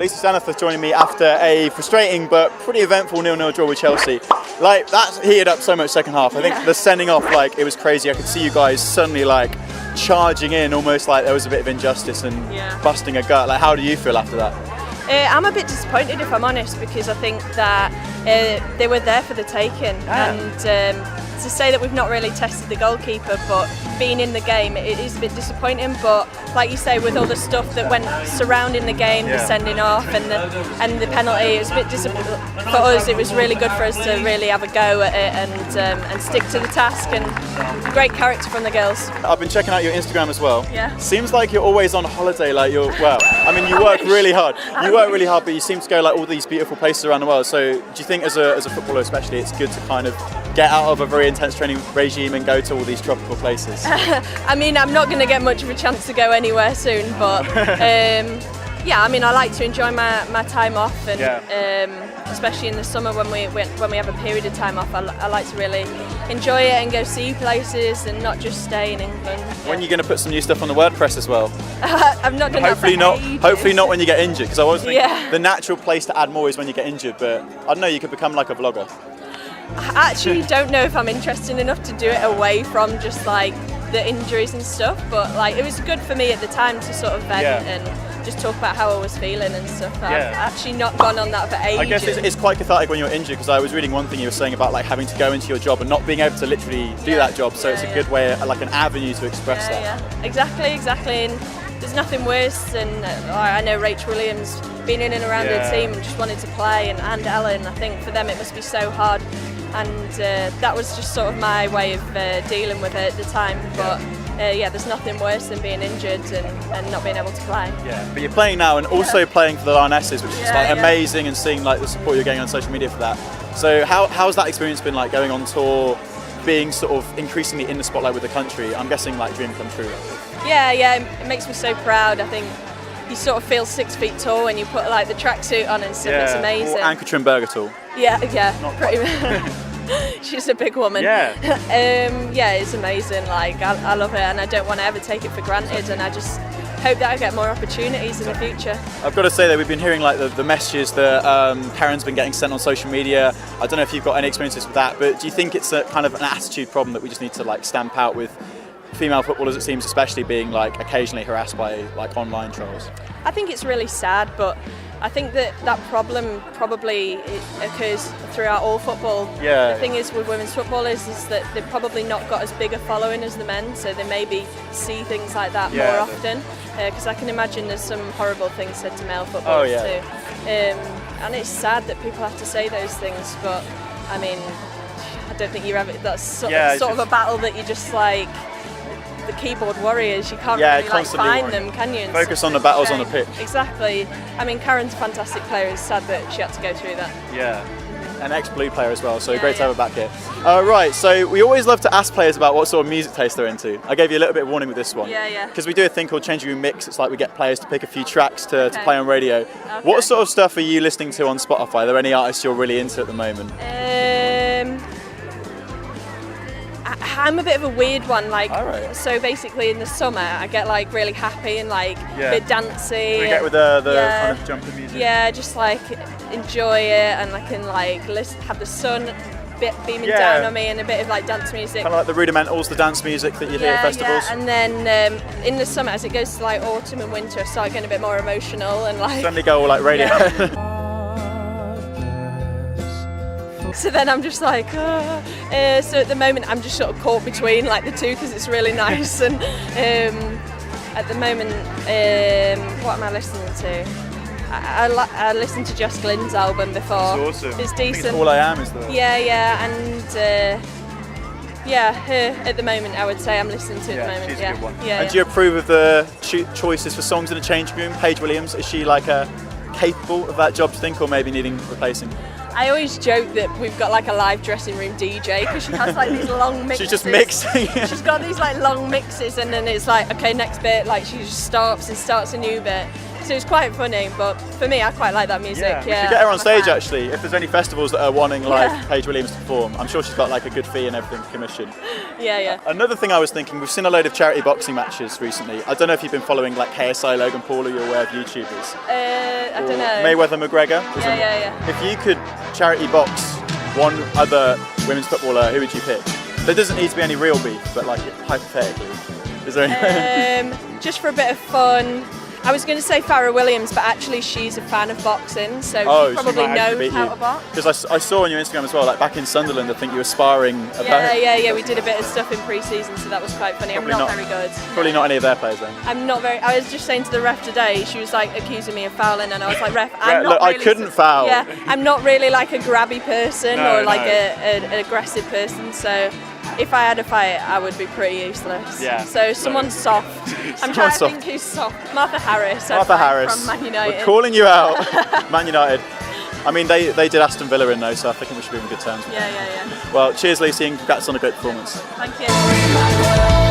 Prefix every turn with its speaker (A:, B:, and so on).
A: Lisa Staniff for joining me after a frustrating but pretty eventful 0-0 draw with Chelsea. Like, that heated up so much second half. I think the sending off, like, it was crazy. I could see you guys suddenly, like, charging in, almost like there was a bit of injustice and busting a gut. Like, how do you feel after that?
B: I'm a bit disappointed, if I'm honest, because I think that they were there for the taking, and to say that we've not really tested the goalkeeper, but being in the game, it is a bit disappointing. But like you say, with all the stuff that went surrounding the game, the sending off and the penalty, it was a bit disappointing for us. It was really good for us to really have a go at it and stick to the task. And great character from the girls.
A: I've been checking out your Instagram as well.
B: Yeah.
A: Seems like you're always on holiday. Like I mean, you work really hard. You work really hard, but you seem to go like all these beautiful places around the world. So do you think, as a footballer especially, it's good to kind of get out of a very intense training regime and go to all these tropical places?
B: I mean, I'm not going to get much of a chance to go anywhere soon, but yeah, I mean, I like to enjoy my time off, and especially in the summer when we have a period of time off, I like to really enjoy it and go see places and not just stay in England.
A: When are you going to put some new stuff on the WordPress as well?
B: I've not done
A: hopefully
B: that for
A: not.
B: ages.
A: Hopefully not when you get injured, because I was thinking the natural place to add more is when you get injured. But I don't know, you could become like a vlogger.
B: I actually don't know if I'm interested enough to do it away from just like the injuries and stuff, but like it was good for me at the time to sort of vent and just talk about how I was feeling and stuff. I've actually not gone on that for ages.
A: I guess it's quite cathartic when you're injured, because I was reading one thing you were saying about like having to go into your job and not being able to literally do that job, so it's a good way, like an avenue to express that.
B: Yeah, exactly. And there's nothing worse than, I know Rach Williams being in and around her team and just wanted to play, and Ellen, I think for them it must be so hard. And that was just sort of my way of dealing with it at the time. But there's nothing worse than being injured and not being able to play.
A: Yeah, but you're playing now and also playing for the Lionesses, which is like amazing, and seeing like the support you're getting on social media for that. So how's that experience been, like going on tour, being sort of increasingly in the spotlight with the country? I'm guessing like dream come true.
B: Yeah, it makes me so proud. I think you sort of feel 6 feet tall when you put like the tracksuit on and stuff. It's amazing.
A: Or Ann-Katrin Berger tall.
B: Yeah, pretty much. She's a big woman.
A: Yeah.
B: It's amazing. Like I love it, and I don't want to ever take it for granted. And I just hope that I get more opportunities in the future.
A: I've got to say that we've been hearing like the messages that Karen's been getting sent on social media. I don't know if you've got any experiences with that, but do you think it's a kind of an attitude problem that we just need to like stamp out with female footballers, it seems, especially being like occasionally harassed by like online trolls?
B: I think it's really sad, but I think that problem probably occurs throughout all football.
A: Yeah.
B: The thing is with women's football is that they've probably not got as big a following as the men, so they maybe see things like that more often. Because I can imagine there's some horrible things said to male footballers too. And it's sad that people have to say those things, but I mean, I don't think that's sort of a battle that you just like. The keyboard warriors, you can't really like find them, can you?
A: Focus on the battles on the pitch.
B: Exactly. I mean, Karen's a fantastic player. It's sad that she had to go through that.
A: Yeah. An ex-Blue player as well, so great to have her back here. Right, so we always love to ask players about what sort of music taste they're into. I gave you a little bit of warning with this one.
B: Yeah.
A: Because we do a thing called Changing Room Mix. It's like we get players to pick a few tracks to play on radio. Okay. What sort of stuff are you listening to on Spotify? Are there any artists you're really into at the moment?
B: I'm a bit of a weird one, like, so basically in the summer I get like really happy and like a bit dancey.
A: We get with the kind of jumping music.
B: Yeah, just like enjoy it, and I can like have the sun beaming down on me and a bit of like dance music.
A: Kind of like the rudimentals, the dance music that you hear at festivals.
B: Yeah, and then in the summer, as it goes to like autumn and winter, I start getting a bit more emotional and like...
A: Suddenly go all like radio.
B: So then I'm just like, so at the moment I'm just sort of caught between like the two because it's really nice. And at the moment, what am I listening to? I listened to Just Glyn's album before.
A: It's awesome.
B: It's decent.
A: I think it's All I Am is the...
B: Yeah, and her at the moment I would say I'm listening to at the moment.
A: She's a good one.
B: And
A: do you approve of the choices for songs in the changing room? Paige Williams, is she like capable of that job, do you think, or maybe needing replacing?
B: I always joke that we've got like a live dressing room DJ because she has like these long mixes.
A: She's just mixing.
B: She's got these like long mixes, and then it's like, okay, next bit, like she just stops and starts a new bit. So it's quite funny, but for me, I quite like that music.
A: We should get her on
B: I'm a
A: stage
B: fan.
A: actually. If there's any festivals that are wanting like
B: Yeah.
A: Paige Williams to perform, I'm sure she's got like a good fee and everything commission.
B: Yeah.
A: Another thing I was thinking, we've seen a load of charity boxing matches recently. I don't know if you've been following like KSI, Logan Paul, or you're aware of YouTubers.
B: I don't know.
A: Mayweather McGregor.
B: Yeah.
A: If you could charity box one other women's footballer, who would you pick? There doesn't need to be any real beef, but like hypothetically, is there any?
B: Just for a bit of fun. I was going to say Farrah Williams, but actually she's a fan of boxing, so she probably knows how to box.
A: Because I saw on your Instagram as well, like back in Sunderland, I think you were sparring.
B: Yeah. We did a bit of stuff in pre-season, so that was quite funny.
A: Probably
B: I'm not very good.
A: Probably not any of their players then.
B: I'm not very. I was just saying to the ref today, she was like accusing me of fouling, and I was like, ref, I'm not
A: look,
B: really,
A: I couldn't foul.
B: Yeah, I'm not really like a grabby person
A: No,
B: or like
A: no.
B: an aggressive person, so. If I had a fight, I would be pretty useless.
A: Yeah.
B: So someone soft. I'm trying to
A: soft.
B: think who's soft. Martha Harris.
A: Martha Harris.
B: From Man United.
A: We're calling you out. Man United. I mean, they did Aston Villa in though, so I think we should be on good terms.
B: Yeah.
A: Well, cheers, Lucy, and congrats on a great performance.
B: Thank you.